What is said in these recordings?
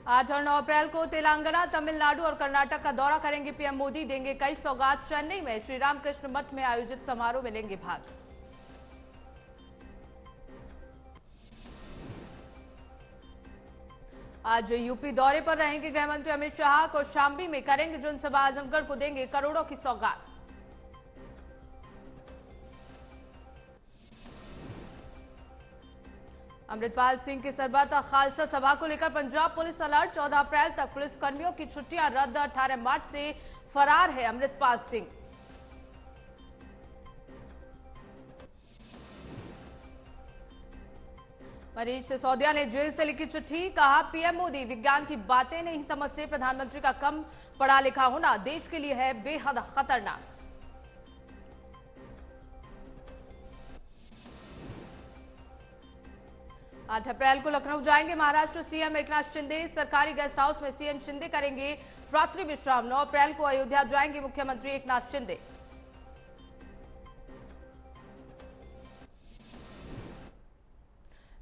8 और 9 अप्रैल को तेलंगाना, तमिलनाडु और कर्नाटक का दौरा करेंगे पीएम मोदी। देंगे कई सौगात। चेन्नई में श्री रामकृष्ण मठ में आयोजित समारोह में लेंगे भाग। आज यूपी दौरे पर रहेंगे गृह मंत्री अमित शाह। कौशाम्बी में करेंगे जनसभा। आजमगढ़ को देंगे करोड़ों की सौगात। अमृतपाल सिंह की सरबत खालसा सभा को लेकर पंजाब पुलिस अलर्ट। 14 अप्रैल तक पुलिस कर्मियों की छुट्टियां रद्द। 18 मार्च से फरार है अमृतपाल सिंह। मनीष सिसोदिया ने जेल से लिखी चिट्ठी। कहा, पीएम मोदी विज्ञान की बातें नहीं समझते। प्रधानमंत्री का कम पढ़ा लिखा होना देश के लिए है बेहद खतरनाक। आठ अप्रैल को लखनऊ जाएंगे महाराष्ट्र सीएम एकनाथ शिंदे। सरकारी गेस्ट हाउस में सीएम शिंदे करेंगे रात्रि विश्राम। 9 अप्रैल को अयोध्या जाएंगे मुख्यमंत्री एकनाथ शिंदे।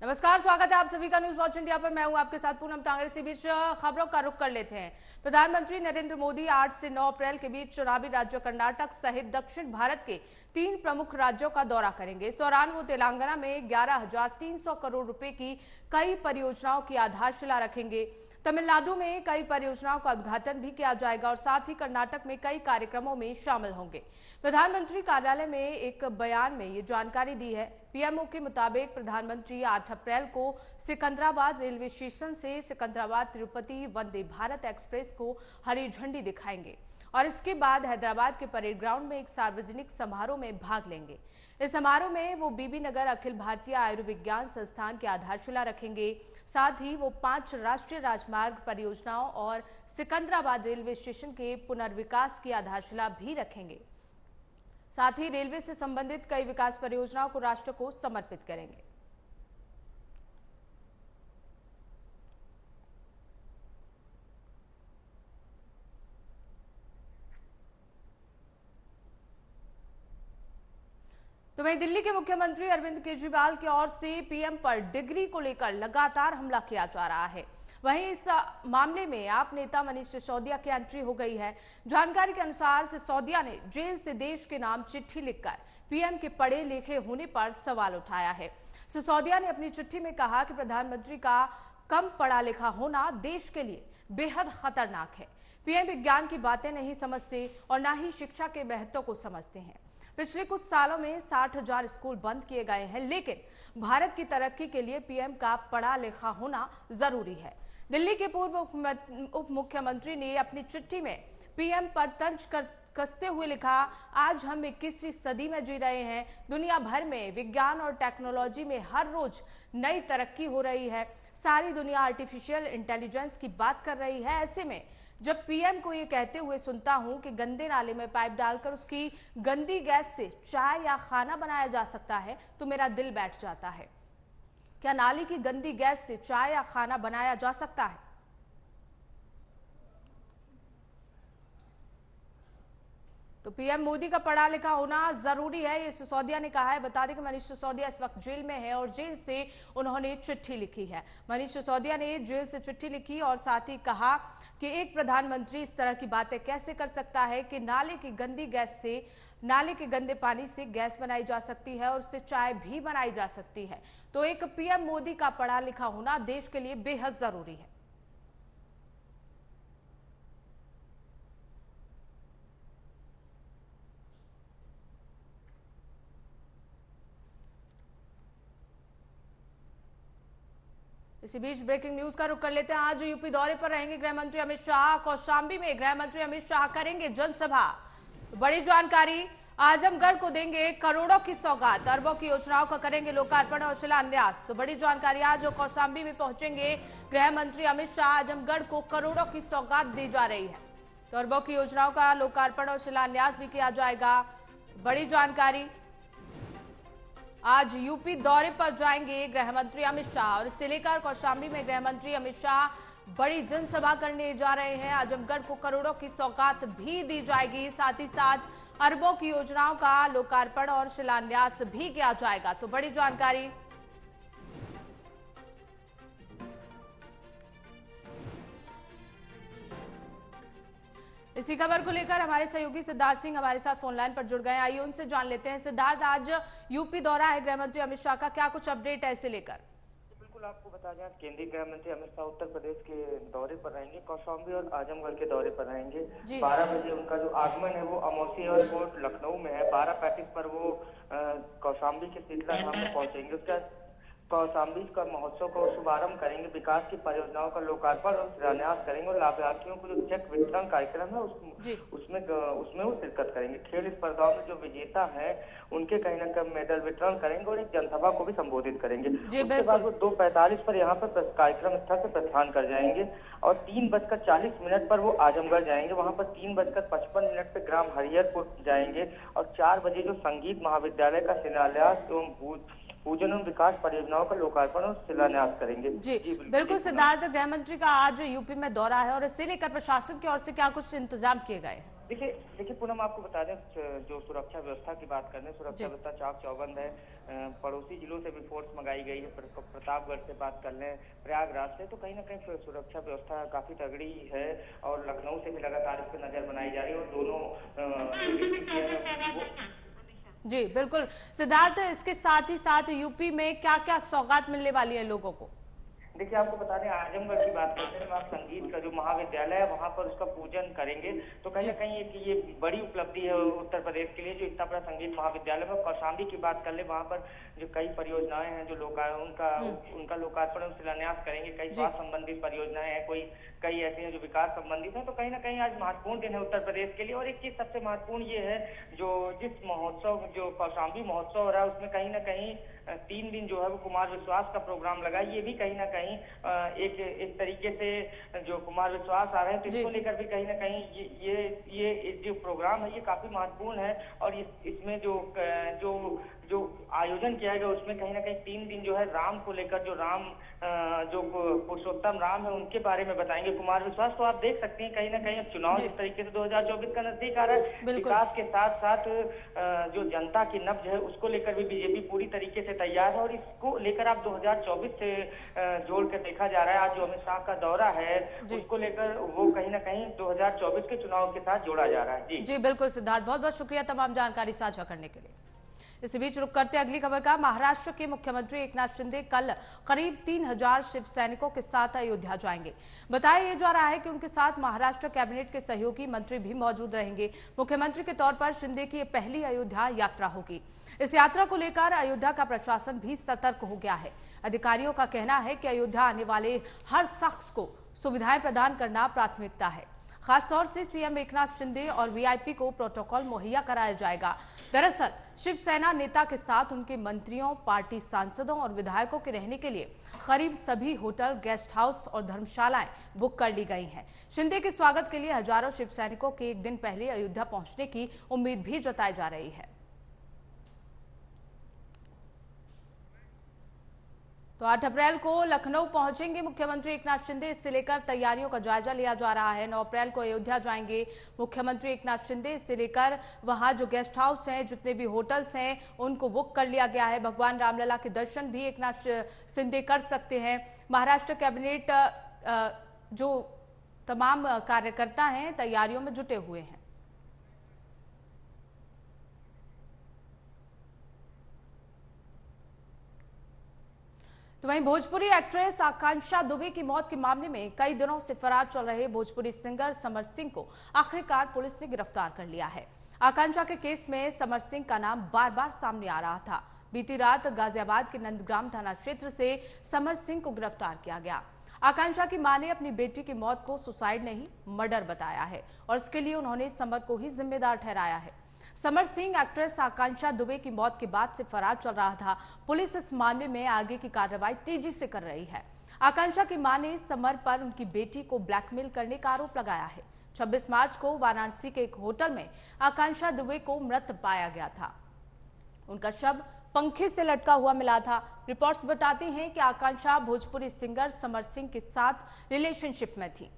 नमस्कार, स्वागत है आप सभी का न्यूज वॉच इंडिया पर। मैं हूं आपके साथ पूनम तांगरे। इसी बीच खबरों का रुख कर लेते हैं। प्रधानमंत्री नरेंद्र मोदी 8 से 9 अप्रैल के बीच चुनावी राज्य कर्नाटक सहित दक्षिण भारत के 3 प्रमुख राज्यों का दौरा करेंगे। इस दौरान वो तेलंगाना में 11,300 करोड़ रुपए की कई परियोजनाओं की आधारशिला रखेंगे। तमिलनाडु में कई परियोजनाओं का उद्घाटन भी किया जाएगा और साथ ही कर्नाटक में कई कार्यक्रमों में शामिल होंगे। प्रधानमंत्री कार्यालय में एक बयान में ये जानकारी दी है। पीएमओ के मुताबिक प्रधानमंत्री 8 अप्रैल को सिकंदराबाद रेलवे स्टेशन से सिकंदराबाद तिरुपति वंदे भारत एक्सप्रेस को हरी झंडी दिखाएंगे और इसके बाद हैदराबाद के परेड ग्राउंड में एक सार्वजनिक समारोह में भाग लेंगे। इस समारोह में वो बीबी नगर अखिल भारतीय आयुर्विज्ञान संस्थान की आधारशिला रखेंगे। साथ ही वो 5 राष्ट्रीय राजमार्ग परियोजनाओं और सिकंदराबाद रेलवे स्टेशन के पुनर्विकास की आधारशिला भी रखेंगे। साथ ही रेलवे से संबंधित कई विकास परियोजनाओं को राष्ट्र को समर्पित करेंगे। तो वहीं दिल्ली के मुख्यमंत्री अरविंद केजरीवाल की ओर से पीएम पर डिग्री को लेकर लगातार हमला किया जा रहा है। वहीं इस मामले में आप नेता मनीष सिसोदिया की एंट्री हो गई है। जानकारी के अनुसार सिसोदिया ने जेल से देश के नाम चिट्ठी लिखकर पीएम के पढ़े लिखे होने पर सवाल उठाया है। सिसोदिया ने अपनी चिट्ठी में कहा कि प्रधानमंत्री का कम पढ़ा लिखा होना देश के लिए बेहद खतरनाक है। पीएम विज्ञान की बातें नहीं समझते और न ही शिक्षा के महत्व को समझते हैं। पिछले कुछ सालों में 60,000 स्कूल बंद किए गए हैं, लेकिन भारत की तरक्की के लिए पीएम का पढ़ा लिखा होना जरूरी है। दिल्ली के पूर्व उप मुख्यमंत्री ने अपनी चिट्ठी में पीएम पर तंज कसते हुए लिखा, आज हम 21वीं सदी में जी रहे हैं। दुनिया भर में विज्ञान और टेक्नोलॉजी में हर रोज नई तरक्की हो रही है। सारी दुनिया आर्टिफिशियल इंटेलिजेंस की बात कर रही है। ऐसे में जब पीएम को ये कहते हुए सुनता हूं कि गंदे नाले में पाइप डालकर उसकी गंदी गैस से चाय या खाना बनाया जा सकता है, तो मेरा दिल बैठ जाता है। क्या नाली की गंदी गैस से चाय या खाना बनाया जा सकता है? तो पीएम मोदी का पढ़ा लिखा होना जरूरी है, ये सिसोदिया ने कहा है। बता दें कि मनीष सिसोदिया इस वक्त जेल में है और जेल से उन्होंने चिट्ठी लिखी है। मनीष सिसोदिया ने जेल से चिट्ठी लिखी और साथ ही कहा कि एक प्रधानमंत्री इस तरह की बातें कैसे कर सकता है कि नाले की गंदी गैस से, नाले के गंदे पानी से गैस बनाई जा सकती है और उससे चाय भी बनाई जा सकती है। तो एक पीएम मोदी का पढ़ा लिखा होना देश के लिए बेहद जरूरी है। इसी बीच ब्रेकिंग न्यूज का रुख कर लेते हैं। आज यूपी दौरे पर रहेंगे गृह मंत्री अमित शाह। कौशाम्बी में गृह मंत्री अमित शाह करेंगे जनसभा। बड़ी जानकारी, आजमगढ़ को देंगे करोड़ों की सौगात। अरबों की योजनाओं का करेंगे लोकार्पण और शिलान्यास। तो बड़ी जानकारी, आज कौशाम्बी में पहुंचेंगे गृह मंत्री अमित शाह। आजमगढ़ को करोड़ों की सौगात दी जा रही है, तो अरबों की योजनाओं का लोकार्पण और शिलान्यास भी किया जाएगा। बड़ी जानकारी, आज यूपी दौरे पर जाएंगे गृह मंत्री अमित शाह और इसे लेकर कौशाम्बी में गृह मंत्री अमित शाह बड़ी जनसभा करने जा रहे हैं। आजमगढ़ को करोड़ों की सौगात भी दी जाएगी, साथ ही साथ अरबों की योजनाओं का लोकार्पण और शिलान्यास भी किया जाएगा। तो बड़ी जानकारी, इसी खबर को लेकर हमारे सहयोगी सिद्धार्थ सिंह हमारे साथ फोन लाइन पर जुड़ गए। आइए उनसे जान लेते हैं। सिद्धार्थ, आज यूपी दौरा है गृह मंत्री अमित शाह का, क्या कुछ अपडेट है इसे लेकर? बिल्कुल, आपको बता दें, केंद्रीय गृह मंत्री अमित शाह उत्तर प्रदेश के दौरे पर रहेंगे। कौशाम्बी और आजमगढ़ के दौरे पर रहेंगे। 12 बजे उनका जो आगमन है वो अमौसी एयरपोर्ट लखनऊ में है। 12:35 पर वो कौशाम्बी के शीतला धाम में पहुंचेंगे। उसके बाद कौशाम्बी का महोत्सव का शुभारंभ करेंगे। विकास की परियोजनाओं का लोकार्पण और शिलान्यास करेंगे और लाभार्थियों को जो चेक वितरण कार्यक्रम है उसमें वो शिरकत करेंगे। खेल स्पर्धाओं में जो विजेता है उनके कहीं ना कहीं मेडल वितरण करेंगे और एक जनसभा को भी संबोधित करेंगे। उसके बाद वो 2:45 पर यहाँ पर कार्यक्रम स्थल से प्रस्थान कर जाएंगे और 3:40 पर वो आजमगढ़ जाएंगे। वहाँ पर 3:55 पर ग्राम हरिहरपुर जाएंगे और 4 बजे जो संगीत महाविद्यालय का शिलान्यास एवं पूजन और विकास परियोजनाओं का लोकार्पण और शिलान्यास करेंगे। जी बिल्कुल सिद्धार्थ, गृह मंत्री का आज यूपी में दौरा है और इससे लेकर प्रशासन की ओर से क्या कुछ इंतजाम किए गए हैं? देखिए पूनम, आपको बता दें, जो सुरक्षा व्यवस्था की बात करें, सुरक्षा व्यवस्था चाक चौबंद है। पड़ोसी जिलों से भी फोर्स मंगाई गई है। प्रतापगढ़ से बात कर लें, प्रयागराज से, तो कहीं ना कहीं सुरक्षा व्यवस्था काफी तगड़ी है और लखनऊ से भी लगातार इस पर नजर बनाई जा रही है और दोनों जी बिल्कुल सिद्धार्थ, इसके साथ ही साथ यूपी में क्या क्या सौगात मिलने वाली है लोगों को? देखिए, आपको बता दें, आजमगढ़ की बात करते हैं, आप संगीत का जो महाविद्यालय है वहां पर उसका पूजन करेंगे। तो कहीं ना कहीं ये बड़ी उपलब्धि है उत्तर प्रदेश के लिए, जो इतना बड़ा संगीत महाविद्यालय में। कौशाम्बी की बात कर ले, वहां पर जो कई परियोजनाएं हैं जो उनका लोकार्पण और शिलान्यास करेंगे। कई स्वास्थ्य संबंधित परियोजनाएं हैं, कई ऐसी हैं जो विकास संबंधित है। तो कहीं ना कहीं आज महत्वपूर्ण दिन है उत्तर प्रदेश के लिए। और एक चीज सबसे महत्वपूर्ण ये है, जो जिस महोत्सव जो कौशाम्बी महोत्सव हो रहा है उसमें कहीं ना कहीं 3 दिन जो है वो कुमार विश्वास का प्रोग्राम लगा। ये भी कहीं ना कहीं एक तरीके से जो कुमार विश्वास आ रहे हैं तो इसको लेकर भी कहीं ना कहीं ये जो प्रोग्राम है ये काफी महत्वपूर्ण है। और इसमें जो आयोजन किया गया उसमें कहीं ना कहीं 3 दिन जो है राम को लेकर, जो पुरुषोत्तम राम है उनके बारे में बताएंगे कुमार विश्वास। तो आप देख सकते हैं कहीं ना कहीं अब चुनाव जिस तरीके से 2024 का नजदीक आ रहा है, विकास के साथ साथ जो जनता की नब्ज है उसको लेकर भी बीजेपी पूरी तरीके से तैयार है। और इसको लेकर आप 2024 से जोड़ कर देखा जा रहा है। आज जो अमित शाह का दौरा है उसको लेकर वो कहीं ना कहीं 2024 के चुनाव के साथ जोड़ा जा रहा है। जी बिल्कुल सिद्धार्थ, बहुत बहुत शुक्रिया तमाम जानकारी साझा करने के लिए। इसी बीच रुक करते अगली खबर का। महाराष्ट्र के मुख्यमंत्री एकनाथ शिंदे कल करीब 3000 शिव सैनिकों के साथ अयोध्या जाएंगे। बताया जा रहा है कि उनके साथ महाराष्ट्र कैबिनेट के सहयोगी मंत्री भी मौजूद रहेंगे। मुख्यमंत्री के तौर पर शिंदे की पहली अयोध्या यात्रा होगी। इस यात्रा को लेकर अयोध्या का प्रशासन भी सतर्क हो गया है। अधिकारियों का कहना है कि अयोध्या आने वाले हर शख्स को सुविधाएं प्रदान करना प्राथमिकता है। खासतौर से सीएम एकनाथ शिंदे और वीआईपी को प्रोटोकॉल मुहैया कराया जाएगा। दरअसल शिवसेना नेता के साथ उनके मंत्रियों, पार्टी सांसदों और विधायकों के रहने के लिए करीब सभी होटल, गेस्ट हाउस और धर्मशालाएं बुक कर ली गई हैं। शिंदे के स्वागत के लिए हजारों शिव सैनिकों के एक दिन पहले अयोध्या पहुंचने की उम्मीद भी जताई जा रही है। तो 8 अप्रैल को लखनऊ पहुंचेंगे मुख्यमंत्री एकनाथ शिंदे। इससे लेकर तैयारियों का जायजा लिया जा रहा है। 9 अप्रैल को अयोध्या जाएंगे मुख्यमंत्री एकनाथ शिंदे। इससे लेकर वहां जो गेस्ट हाउस हैं, जितने भी होटल्स हैं, उनको बुक कर लिया गया है। भगवान रामलला के दर्शन भी एकनाथ शिंदे कर सकते हैं। महाराष्ट्र कैबिनेट जो तमाम कार्यकर्ता हैं तैयारियों में जुटे हुए हैं। तो वहीं भोजपुरी एक्ट्रेस आकांक्षा दुबे की मौत के मामले में कई दिनों से फरार चल रहे भोजपुरी सिंगर समर सिंह को आखिरकार पुलिस ने गिरफ्तार कर लिया है। आकांक्षा के केस में समर सिंह का नाम बार बार सामने आ रहा था। बीती रात गाजियाबाद के नंदग्राम थाना क्षेत्र से समर सिंह को गिरफ्तार किया गया। आकांक्षा की मां ने अपनी बेटी की मौत को सुसाइड नहीं, मर्डर बताया है और इसके लिए उन्होंने समर को ही जिम्मेदार ठहराया है। समर सिंह एक्ट्रेस आकांक्षा दुबे की मौत के बाद से फरार चल रहा था। पुलिस इस मामले में आगे की कार्रवाई तेजी से कर रही है। आकांक्षा की मां ने समर पर उनकी बेटी को ब्लैकमेल करने का आरोप लगाया है। 26 मार्च को वाराणसी के एक होटल में आकांक्षा दुबे को मृत पाया गया था। उनका शव पंखे से लटका हुआ मिला था। रिपोर्ट्स बताती हैं कि आकांक्षा भोजपुरी सिंगर समर सिंह के साथ रिलेशनशिप में थी।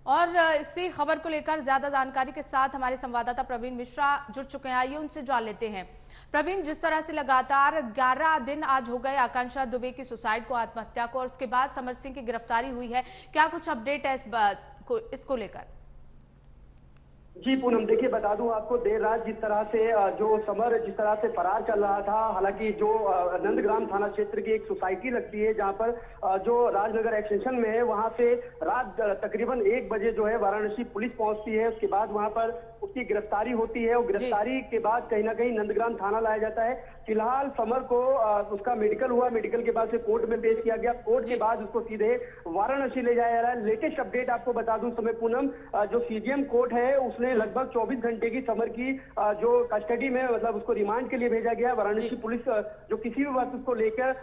और इसी खबर को लेकर ज्यादा जानकारी के साथ हमारे संवाददाता प्रवीण मिश्रा जुड़ चुके हैं। आइए उनसे जान लेते हैं। प्रवीण, जिस तरह से लगातार 11 दिन आज हो गए आकांक्षा दुबे की सुसाइड को, आत्महत्या को, और उसके बाद समर सिंह की गिरफ्तारी हुई है, क्या कुछ अपडेट है इसको लेकर? जी पूनम, देखिए बता दूं आपको, देर रात जिस तरह से जो समर जिस तरह से फरार चल रहा था, हालांकि जो नंदग्राम थाना क्षेत्र की एक सोसाइटी लगती है जहां पर जो राजनगर एक्सटेंशन में है, वहां से रात तकरीबन 1 बजे जो है वाराणसी पुलिस पहुंचती है। उसके बाद वहां पर उसकी गिरफ्तारी होती है और गिरफ्तारी के बाद कहीं ना कहीं नंदग्राम थाना लाया जाता है। फिलहाल समर को उसका मेडिकल हुआ, मेडिकल के बाद से कोर्ट में पेश किया गया, कोर्ट के बाद उसको सीधे वाराणसी ले जाया जा रहा है। लेटेस्ट अपडेट आपको बता दूं समय पूनम, जो सीजीएम कोर्ट है उसने लगभग 24 घंटे की समर की जो कस्टडी में, मतलब उसको रिमांड के लिए भेजा गया। वाराणसी पुलिस जो किसी भी वक्त उसको लेकर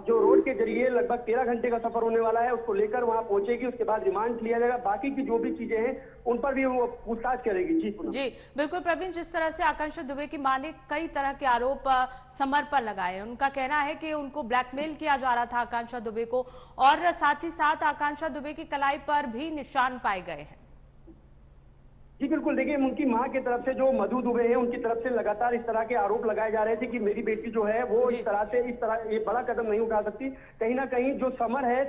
जो रोड के जरिए लगभग 13 घंटे का सफर होने वाला है, उसको लेकर वहां पहुंचेगी। उसके बाद रिमांड लिया जाएगा, बाकी की जो भी चीजें हैं उन पर भी वो पूछताछ करेगी। जी बिल्कुल प्रवीण, जिस तरह से आकांक्षा दुबे की मां ने कई तरह के आरोप समर पर लगाए, उनका कहना है कि उनको ब्लैकमेल किया जा रहा था आकांक्षा दुबे को, और साथ ही साथ आकांक्षा दुबे की कलाई पर भी निशान पाए गए हैं। जी बिल्कुल, देखिए उनकी मां की तरफ से जो मधु दुबे है, उनकी तरफ से लगातार इस तरह के आरोप लगाए जा रहे थे कि मेरी बेटी जो है वो इस तरह ये बड़ा कदम नहीं उठा सकती। कहीं ना कहीं जो समर है,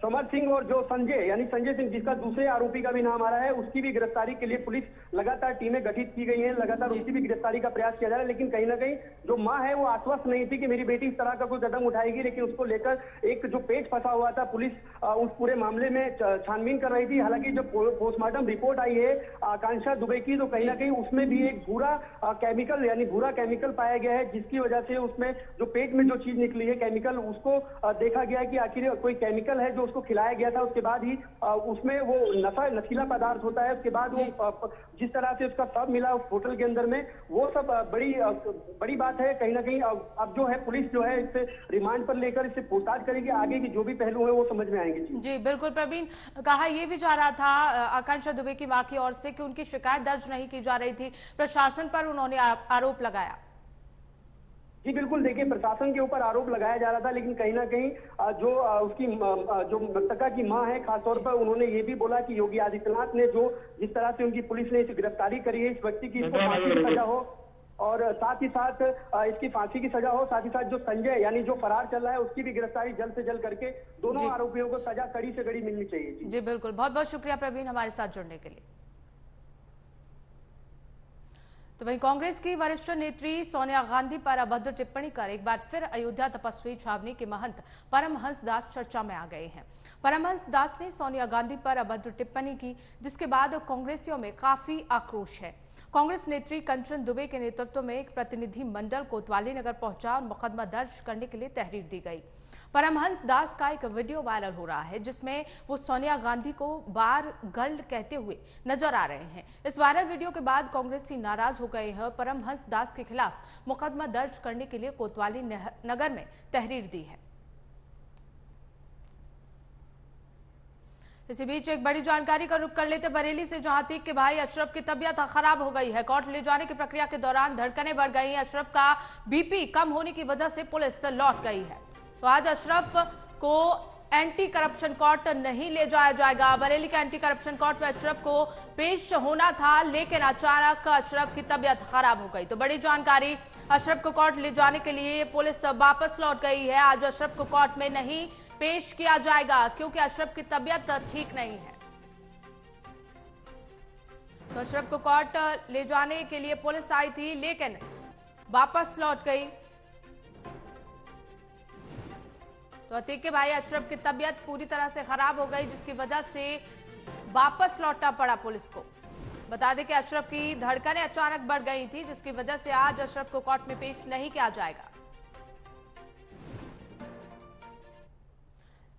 समर सिंह और जो संजय यानी संजय सिंह जिसका दूसरे आरोपी का भी नाम आ रहा है, उसकी भी गिरफ्तारी के लिए पुलिस लगातार टीमें गठित की गई है, लगातार उसकी भी गिरफ्तारी का प्रयास किया जा रहा है। लेकिन कहीं ना कहीं जो माँ है वो आश्वस्त नहीं थी कि मेरी बेटी इस तरह का कोई कदम उठाएगी, लेकिन उसको लेकर एक जो पेच फंसा हुआ था, पुलिस उस पूरे मामले में छानबीन कर रही थी। हालांकि जब पोस्टमार्टम रिपोर्ट आई है आकांक्षा दुबे की, तो कहीं ना कहीं उसमें भी एक भूरा केमिकल यानी भूरा केमिकल पाया गया है, जिसकी वजह से उसमें जो पेट में जो चीज निकली है केमिकल, उसको देखा गया है कि आखिर कोई केमिकल है जो उसको खिलाया गया था। उसके बाद ही उसमें वो नशीला पदार्थ होता है। उसके बाद वो जिस तरह से उसका शव मिला उस होटल के अंदर में, वो सब बड़ी बात है। कहीं ना कहीं अब जो है पुलिस जो है इसे रिमांड पर लेकर इसे पूछताछ करेगी, आगे की जो भी पहलू है वो समझ में आएंगे। जी बिल्कुल प्रवीण, कहा यह भी जा रहा था आकांक्षा दुबे की मां की ओर से कि उनकी शिकायत दर्ज नहीं की जा रही थी, प्रशासन पर उन्होंने आरोप लगाया। जी बिल्कुल, देखिए प्रशासन के ऊपर आरोप लगाया जा रहा था, लेकिन कहीं ना कहीं जो उसकी जो मृतका की मां है, खासतौर पर उन्होंने ये भी बोला कि योगी आदित्यनाथ ने जो जिस तरह से उनकी पुलिस ने इसे गिरफ्तारी करी है, इस व्यक्ति की इसको फांसी की सजा हो और साथ ही साथ इसकी फांसी की सजा हो, साथ ही साथ जो संजय यानी जो फरार चल रहा है उसकी भी गिरफ्तारी जल्द से जल्द करके दोनों आरोपियों को सजा कड़ी से कड़ी मिलनी चाहिए। जी बिल्कुल, बहुत बहुत शुक्रिया प्रवीण हमारे साथ जुड़ने के लिए। तो वहीं कांग्रेस की वरिष्ठ नेत्री सोनिया गांधी पर अभद्र टिप्पणी कर एक बार फिर अयोध्या तपस्वी छावनी के महंत परमहंस दास चर्चा में आ गए हैं। परमहंस दास ने सोनिया गांधी पर अभद्र टिप्पणी की, जिसके बाद कांग्रेसियों में काफी आक्रोश है। कांग्रेस नेत्री कंचन दुबे के नेतृत्व में एक प्रतिनिधि मंडल कोतवाली नगर पहुंचा और मुकदमा दर्ज करने के लिए तहरीर दी गई। परमहंस दास का एक वीडियो वायरल हो रहा है, जिसमें वो सोनिया गांधी को बार गर्ल कहते हुए नजर आ रहे हैं। इस वायरल वीडियो के बाद कांग्रेसी नाराज हो गए हैं, परमहंस दास के खिलाफ मुकदमा दर्ज करने के लिए कोतवाली नगर में तहरीर दी है। इसी बीच एक बड़ी जानकारी का रुख कर लेते बरेली से, जहां अतीक के भाई अशरफ की तबीयत खराब हो गई है। कोर्ट ले जाने की प्रक्रिया के दौरान धड़कनें बढ़ गई हैं। अशरफ का बीपी कम होने की वजह से पुलिस लौट गई है। तो आज अशरफ को एंटी करप्शन कोर्ट नहीं ले जाया जाएगा। बरेली के एंटी करप्शन कोर्ट में अशरफ को पेश होना था, लेकिन अचानक अशरफ की तबीयत खराब हो गई। तो बड़ी जानकारी, अशरफ को कोर्ट ले जाने के लिए पुलिस वापस लौट गई है। आज अशरफ को कोर्ट में नहीं पेश किया जाएगा क्योंकि अशरफ की तबीयत ठीक नहीं है। तो अशरफ को कोर्ट ले जाने के लिए पुलिस आई थी, लेकिन वापस लौट गई। तो अतीक के भाई अशरफ की तबीयत पूरी तरह से खराब हो गई, जिसकी वजह से वापस लौटना पड़ा पुलिस को। बता दें कि अशरफ की धड़कनें अचानक बढ़ गई थी, जिसकी वजह से आज अशरफ को कोर्ट में पेश नहीं किया जाएगा।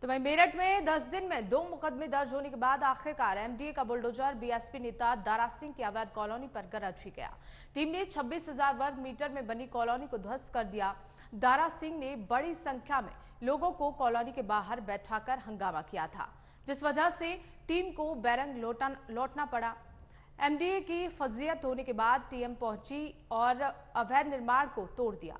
तो वहीं मेरठ में 10 दिन में 2 मुकदमे दर्ज होने के बाद आखिरकार एमडीए का बुलडोजर बीएसपी नेता दारा सिंह की अवैध कॉलोनी पर गरज ही गया। टीम ने 26,000 वर्ग मीटर में बनी कॉलोनी को ध्वस्त कर दिया। दारा सिंह ने बड़ी संख्या में लोगों को कॉलोनी के बाहर बैठाकर हंगामा किया था, जिस वजह से टीम को बैरंग लौटना पड़ा। एमडीए की फजीयत होने के बाद टीएम पहुंची और अवैध निर्माण को तोड़ दिया।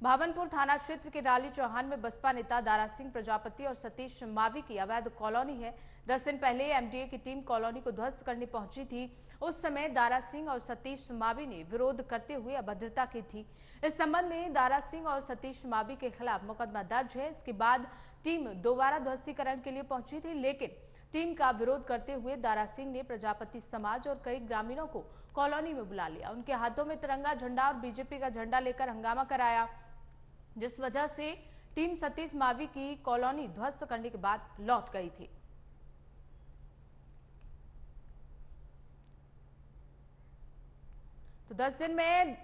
भावनपुर थाना क्षेत्र के डाली चौहान में बसपा नेता दारा सिंह प्रजापति और सतीश मावी की अवैध कॉलोनी है। 10 दिन पहले एमडीए की टीम कॉलोनी को ध्वस्त करने पहुंची थी। उस समय दारा सिंह और सतीश मावी ने विरोध करते हुए अभद्रता की थी। इस संबंध में दारा सिंह और सतीश मावी के खिलाफ मुकदमा दर्ज है। इसके बाद टीम दोबारा ध्वस्तीकरण के लिए पहुंची थी, लेकिन टीम का विरोध करते हुए दारा सिंह ने प्रजापति समाज और कई ग्रामीणों को कॉलोनी में बुला लिया। उनके हाथों में तिरंगा झंडा और बीजेपी का झंडा लेकर हंगामा कराया, जिस वजह से टीम सतीश मावी की कॉलोनी ध्वस्त करने के बाद लौट गई थी। तो 10 दिन में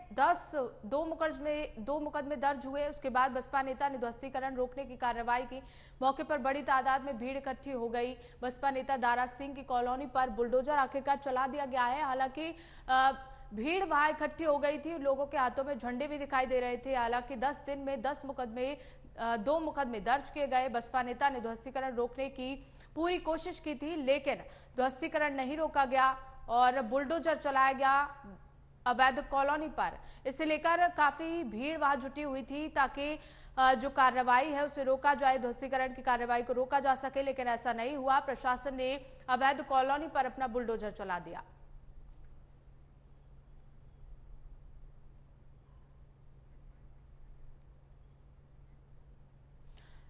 दो मुकदमे दर्ज हुए। उसके बाद बसपा नेता ने ध्वस्तीकरण रोकने की कार्रवाई की। मौके पर बड़ी तादाद में भीड़ इकट्ठी हो गई। बसपा नेता दारा सिंह की कॉलोनी पर बुलडोजर आखिरकार चला दिया गया है। हालांकि भीड़ वहां इकट्ठी हो गई थी, लोगों के हाथों में झंडे भी दिखाई दे रहे थे। हालांकि 10 दिन में 2 मुकदमे दर्ज किए गए। बसपा नेता ने ध्वस्तीकरण रोकने की पूरी कोशिश की थी, लेकिन ध्वस्तीकरण नहीं रोका गया और बुलडोजर चलाया गया अवैध कॉलोनी पर। इसे लेकर काफी भीड़ वहां जुटी हुई थी ताकि जो कार्रवाई है उसे रोका जाए, ध्वस्तीकरण की कार्रवाई को रोका जा सके, लेकिन ऐसा नहीं हुआ। प्रशासन ने अवैध कॉलोनी पर अपना बुलडोजर चला दिया।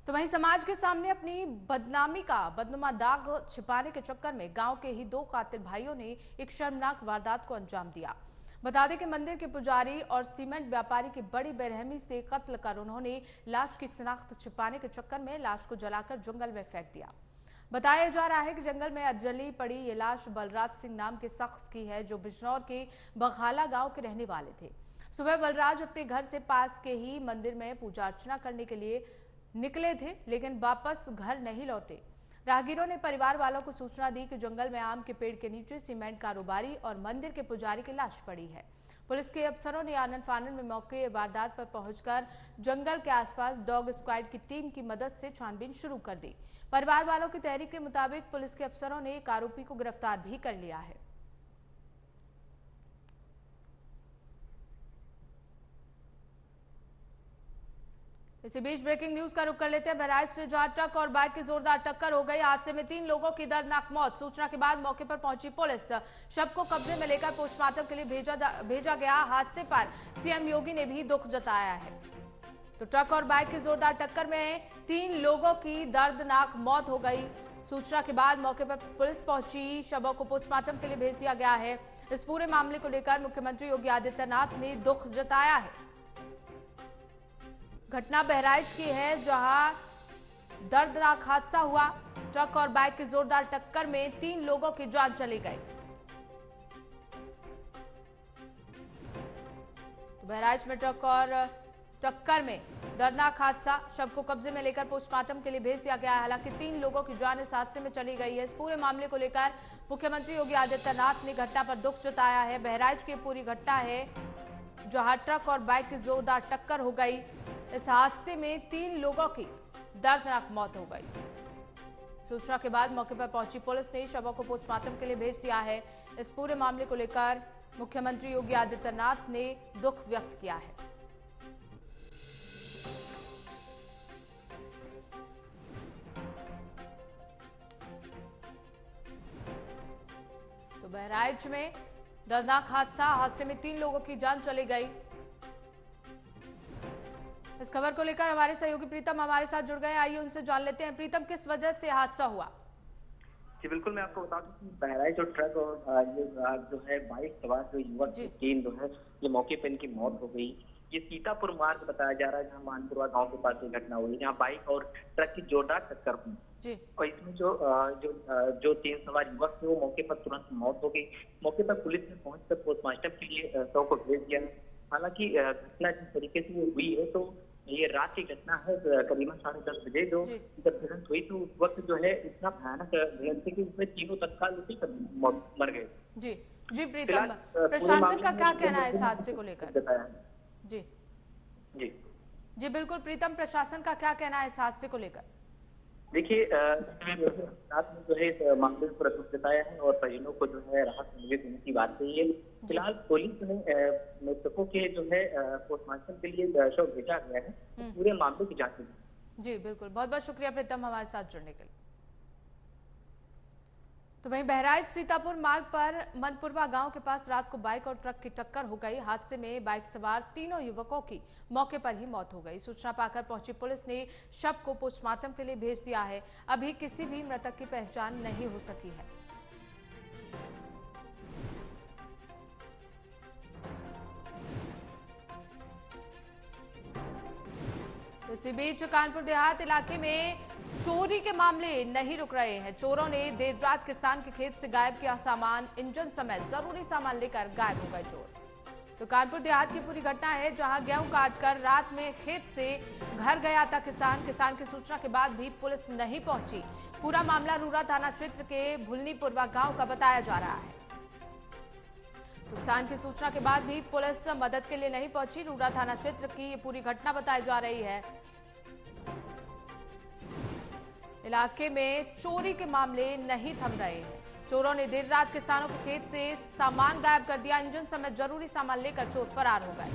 तो वहीं समाज के सामने अपनी बदनामी का बदनुमा दाग छिपाने के चक्कर में गांव के ही 2 कातिल भाइयों ने एक शर्मनाक वारदात को अंजाम दिया। बता दें कि मंदिर के पुजारी और सीमेंट व्यापारी की बड़ी बेरहमी से कत्ल कर उन्होंने लाश की शिनाख्त छिपाने के चक्कर में लाश को जलाकर जंगल में फेंक दिया। बताया जा रहा है कि जंगल में जली पड़ी ये लाश बलराज सिंह नाम के शख्स की है, जो बिजनौर के बघाला गांव के रहने वाले थे। सुबह बलराज अपने घर से पास के ही मंदिर में पूजा अर्चना करने के लिए निकले थे, लेकिन वापस घर नहीं लौटे। राहगीरों ने परिवार वालों को सूचना दी कि जंगल में आम के पेड़ के नीचे सीमेंट कारोबारी और मंदिर के पुजारी की लाश पड़ी है। पुलिस के अफसरों ने आनन फानन में मौके वारदात पर पहुंचकर जंगल के आसपास डॉग स्क्वाड की टीम की मदद से छानबीन शुरू कर दी। परिवार वालों की तहरीक के मुताबिक पुलिस के अफसरों ने एक आरोपी को गिरफ्तार भी कर लिया है। इसी बीच ब्रेकिंग न्यूज का रुख कर लेते हैं बहराइच से, जहां ट्रक और बाइक की जोरदार टक्कर हो गई। हादसे में 3 लोगों की दर्दनाक मौत। सूचना के बाद मौके पर पहुंची पुलिस शव को कब्जे में लेकर पोस्टमार्टम के लिए भेजा गया। हादसे पर सीएम योगी ने भी दुख जताया है। तो ट्रक और बाइक की जोरदार टक्कर में 3 लोगों की दर्दनाक मौत हो गई। सूचना के बाद मौके पर पुलिस पहुंची, शवों को पोस्टमार्टम के लिए भेज दिया गया है। इस पूरे मामले को लेकर मुख्यमंत्री योगी आदित्यनाथ ने दुख जताया है। घटना बहराइच की है, जहां दर्दनाक हादसा हुआ। ट्रक और बाइक की जोरदार टक्कर में 3 लोगों की जान चली गई। तो बहराइच में ट्रक और टक्कर में दर्दनाक हादसा, शव को कब्जे में लेकर पोस्टमार्टम के लिए भेज दिया गया है। हालांकि 3 लोगों की जान इस हादसे में चली गई है। इस पूरे मामले को लेकर मुख्यमंत्री योगी आदित्यनाथ ने घटना पर दुख जताया है। बहराइच की पूरी घटना है, जहां ट्रक और बाइक की जोरदार टक्कर हो गई। इस हादसे में 3 लोगों की दर्दनाक मौत हो गई। सूचना के बाद मौके पर पहुंची पुलिस ने शवों को पोस्टमार्टम के लिए भेज दिया है। इस पूरे मामले को लेकर मुख्यमंत्री योगी आदित्यनाथ ने दुख व्यक्त किया है। तो बहराइच में दर्दनाक हादसे में 3 लोगों की जान चली गई। इस खबर को लेकर हमारे सहयोगी प्रीतम हमारे साथ जुड़ गए। आइए उनसे जान लेते हैं। प्रीतम, किस वजह से हादसा हुआ? जी बिल्कुल, मैं आपको बता दूं कि बहराइच और ट्रक और ये जो है बाइक सवार जो युवक 3 जो है ये मौके पर इनकी मौत हो गई। ये सीतापुर मार्ग बताया जा रहा है, जहाँ मानपुरा गांव के पास ये घटना हुई, जहाँ बाइक और ट्रक की जोरदार टक्कर हुई। और इसमें जो 3 सवार युवक थे वो मौके पर तुरंत मौत हो गई। मौके पर पुलिस ने पहुंचकर पोस्टमार्टम के लिए शव को भेज दिया। हालांकि घटना जिस तरीके से वो हुई है, तो ये रात की घटना है, करीबन 10:30 बजे जो जब भिड़ंत हुई, तो उस वक्त जो है इतना भयानक भिड़ंत थी कि उसमें तीनों तत्काल उसी पर मर गए। जी जी प्रीतम, प्रशासन का क्या कहना है इस हादसे को लेकर? जी जी जी बिल्कुल प्रीतम, प्रशासन का क्या कहना है इस हादसे को लेकर? देखिए रात में जो है इस मामले पर दुख जताया है और परिजनों को जो है राहत मिले देने की बात कही है। फिलहाल पुलिस ने मृतकों के जो है पोस्टमार्टम के लिए शव भेजा गया है, तो पूरे मामले की जांच होगी। जी बिल्कुल, बहुत बहुत शुक्रिया प्रीतम हमारे साथ जुड़ने के लिए। तो वहीं बहराइच सीतापुर मार्ग पर मनपुरवा गांव के पास रात को बाइक और ट्रक की टक्कर हो गई। हादसे में बाइक सवार तीनों युवकों की मौके पर ही मौत हो गई। सूचना पाकर पहुंची पुलिस ने शव को पोस्टमार्टम के लिए भेज दिया है। अभी किसी भी मृतक की पहचान नहीं हो सकी है। तो इसी बीच कानपुर देहात इलाके में चोरी के मामले नहीं रुक रहे हैं। चोरों ने देर रात किसान के खेत से गायब किया सामान, इंजन समेत जरूरी सामान लेकर गायब हो गए चोर। तो कानपुर देहात की पूरी घटना है, जहां गेहूं काटकर रात में खेत से घर गया था किसान की सूचना के बाद भी पुलिस नहीं पहुंची। पूरा मामला रूरा थाना क्षेत्र के भुलनीपुरवा गांव का बताया जा रहा है। तो किसान की सूचना के बाद भी पुलिस मदद के लिए नहीं पहुंची। रूरा थाना क्षेत्र की ये पूरी घटना बताई जा रही है। इलाके में चोरी के मामले नहीं थम रहे हैं। चोरों ने देर रात किसानों के खेत से सामान गायब कर दिया, इंजन समेत जरूरी सामान लेकर चोर फरार हो गए।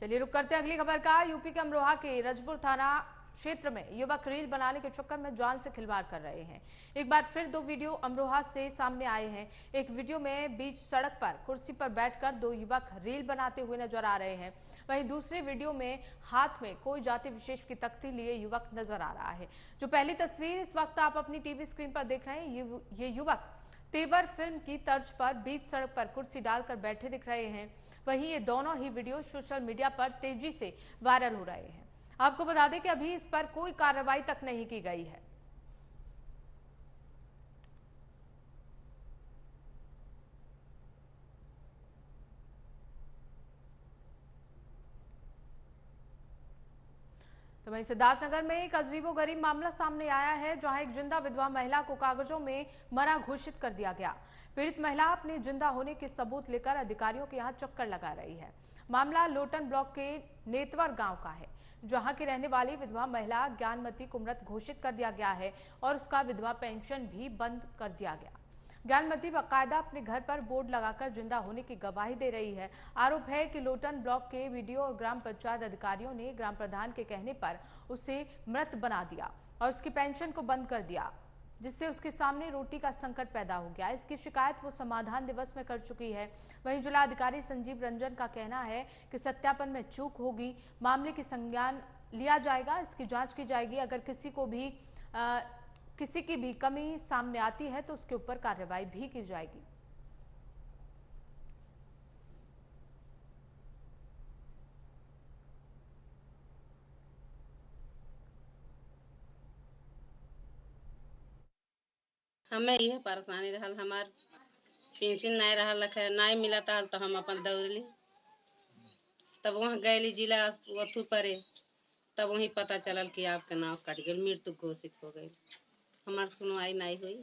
चलिए रुक करते हैं अगली खबर का। यूपी के अमरोहा के रजपुर थाना क्षेत्र में युवक रील बनाने के चक्कर में जान से खिलवाड़ कर रहे हैं। एक बार फिर दो वीडियो अमरोहा से सामने आए हैं। एक वीडियो में बीच सड़क पर कुर्सी पर बैठकर दो युवक रील बनाते हुए नजर आ रहे हैं। वहीं दूसरे वीडियो में हाथ में कोई जाति विशेष की तख्ती लिए युवक नजर आ रहा है। जो पहली तस्वीर इस वक्त आप अपनी टीवी स्क्रीन पर देख रहे हैं, ये युवक तेवर फिल्म की तर्ज पर बीच सड़क पर कुर्सी डालकर बैठे दिख रहे हैं। वहीं ये दोनों ही वीडियो सोशल मीडिया पर तेजी से वायरल हो रहे हैं। आपको बता दें कि अभी इस पर कोई कार्रवाई तक नहीं की गई है। तो वहीं सिद्धार्थनगर में एक अजीबोगरीब मामला सामने आया है, जहां एक जिंदा विधवा महिला को कागजों में मरा घोषित कर दिया गया। पीड़ित महिला अपने जिंदा होने के सबूत लेकर अधिकारियों के यहां चक्कर लगा रही है। मामला लोटन ब्लॉक के नेतवर गांव का है, जहां की रहने वाली विधवा महिला ज्ञानमती को मृत घोषित कर दिया गया है और उसका विधवा पेंशन भी बंद कर दिया गया। ज्ञानमती बाकायदा अपने घर पर बोर्ड लगाकर जिंदा होने की गवाही दे रही है। आरोप है कि लोटन ब्लॉक के वीडियो और ग्राम पंचायत अधिकारियों ने ग्राम प्रधान के कहने पर उसे मृत बना दिया और उसकी पेंशन को बंद कर दिया, जिससे उसके सामने रोटी का संकट पैदा हो गया। इसकी शिकायत वो समाधान दिवस में कर चुकी है। वहीं जिलाधिकारी संजीव रंजन का कहना है कि सत्यापन में चूक होगी, मामले की संज्ञान लिया जाएगा, इसकी जांच की जाएगी। अगर किसी की भी कमी सामने आती है तो उसके ऊपर कार्रवाई भी की जाएगी। हमें यह परेशानी रहल, हमार पेंशन नहीं रहल, नहीं मिलता हल, तो हम अपन दौड़ली। तब वहाँ गए जिला अथू परे, तब वहीं पता चलल कि आपका नाम कट गया, मृत्यु घोषित हो गई। हमारी सुनवाई नहीं हुई।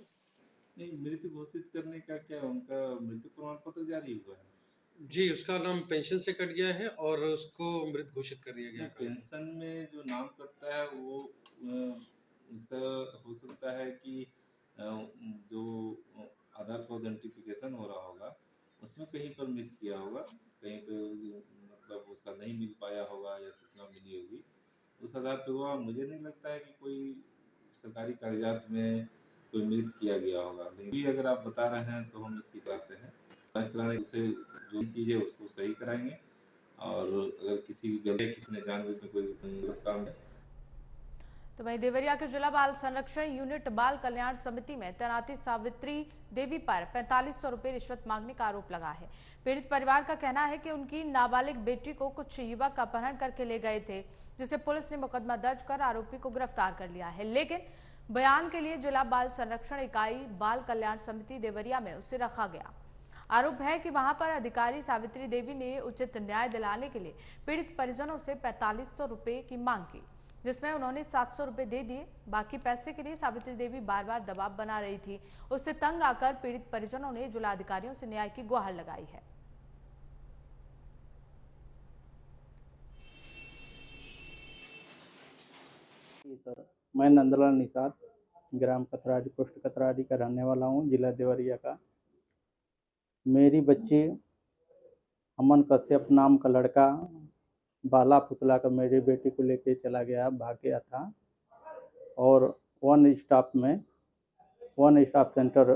नहीं, मृत्यु घोषित करने का क्या उनका मृत्यु प्रमाण पत्र जारी हुआ है? जी, उसका नाम पेंशन से कट गया है और उसको मृत घोषित कर दिया गया। पेंशन में जो नाम कटता है वो उसका हो सकता है कि जो आधार पर आइडेंटिफिकेशन हो रहा होगा उसमें कहीं पर मिस किया होगा, कहीं पे मतलब उसका नहीं मिल पाया होगा या सूचना मिली होगी, उस आधार पर हुआ। मुझे नहीं लगता है कि कोई सरकारी कागजात में कोई मृत किया गया होगा। लेकिन अगर आप बता रहे हैं तो हम इसकी चाहते हैं जांच कराने से जो चीज़ है उसको सही कराएंगे, और अगर किसी ने जानबूझकर कोई गलत काम है। तो वहीं देवरिया के जिला बाल संरक्षण यूनिट बाल कल्याण समिति में तैनाती सावित्री देवी पर 4500 रुपए रिश्वत मांगने का आरोप लगा है। पीड़ित परिवार का कहना है कि उनकी नाबालिग बेटी को कुछ युवक अपहरण करके ले गए थे, जिसे पुलिस ने मुकदमा दर्ज कर आरोपी को गिरफ्तार कर लिया है। लेकिन बयान के लिए जिला बाल संरक्षण इकाई बाल कल्याण समिति देवरिया में उसे रखा गया। आरोप है कि वहां पर अधिकारी सावित्री देवी ने उचित न्याय दिलाने के लिए पीड़ित परिजनों से 4500 रुपए की मांग की, जिसमें उन्होंने 700 रुपए दे दिए। बाकी पैसे के लिए सावित्री देवी बार बार दबाव बना रही थी। उससे तंग आकर पीड़ित परिजनों ने जिलाधिकारियों से न्याय की गुहार लगाई है। जी सर, मैं नंदलाल निषाद, ग्राम कतराड़ी, पोस्ट कतराड़ी का रहने वाला हूँ, जिला देवरिया का। मेरी बच्ची अमन कश्यप नाम का लड़का बाला फुसला का मेरी बेटी को लेके चला गया, भाग गया था और वन स्टॉप सेंटर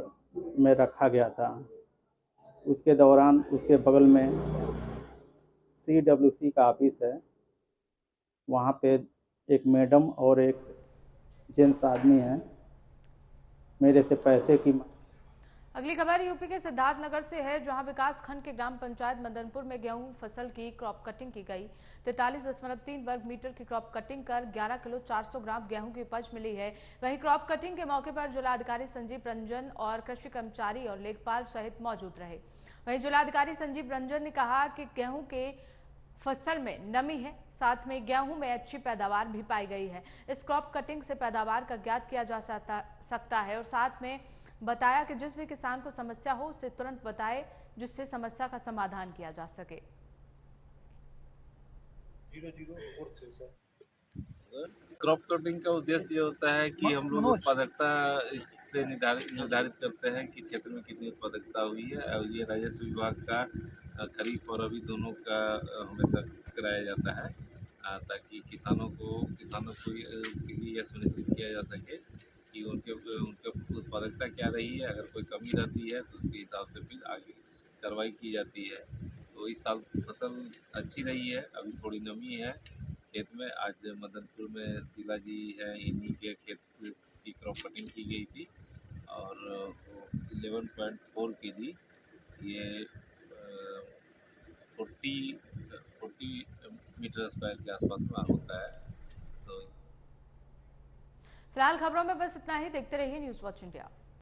में रखा गया था। उसके दौरान उसके बगल में CWC का ऑफिस है, वहाँ पे एक मैडम और एक जेंट्स आदमी हैं, मेरे से पैसे की। अगली खबर यूपी के सिद्धार्थनगर से है, जहां विकास खंड के ग्राम पंचायत मदनपुर में गेहूं फसल की क्रॉप कटिंग की गई। 43.3 वर्ग मीटर की क्रॉप कटिंग कर 11 किलो 400 ग्राम गेहूं की उपज मिली है। वहीं क्रॉप कटिंग के मौके पर जिलाधिकारी संजीव रंजन और कृषि कर्मचारी और लेखपाल सहित मौजूद रहे। वहीं जिलाधिकारी संजीव रंजन ने कहा कि गेहूं के फसल में नमी है, साथ में गेहूं में अच्छी पैदावार भी पाई गई है। इस क्रॉप कटिंग से पैदावार का ज्ञात किया जा सकता है और साथ में बताया कि जिस भी किसान को समस्या हो उसे तुरंत बताए, जिससे समस्या का समाधान किया जा सके। क्रॉप कटिंग का उद्देश्य ये होता है कि हम लोग उत्पादकता इससे निर्धारित करते हैं कि क्षेत्र में कितनी उत्पादकता हुई है, और ये राजस्व विभाग का खरीफ और रबी दोनों का हमेशा कराया जाता है, ताकि किसानों को ये सुनिश्चित किया जा सके कि उनके उत्पादकता क्या रही है। अगर कोई कमी रहती है तो उसके हिसाब से फिर आगे कार्रवाई की जाती है। तो इस साल फसल अच्छी रही है, अभी थोड़ी नमी है खेत में। आज मदनपुर में शीला जी हैं, इन्हीं के खेत की क्रॉप कटिंग की गई थी और 11.4 kg ये 40 मीटर स्क्वायर के आसपास में होता है। तो फिलहाल खबरों में बस इतना ही। देखते रहिए न्यूज़ वॉच इंडिया।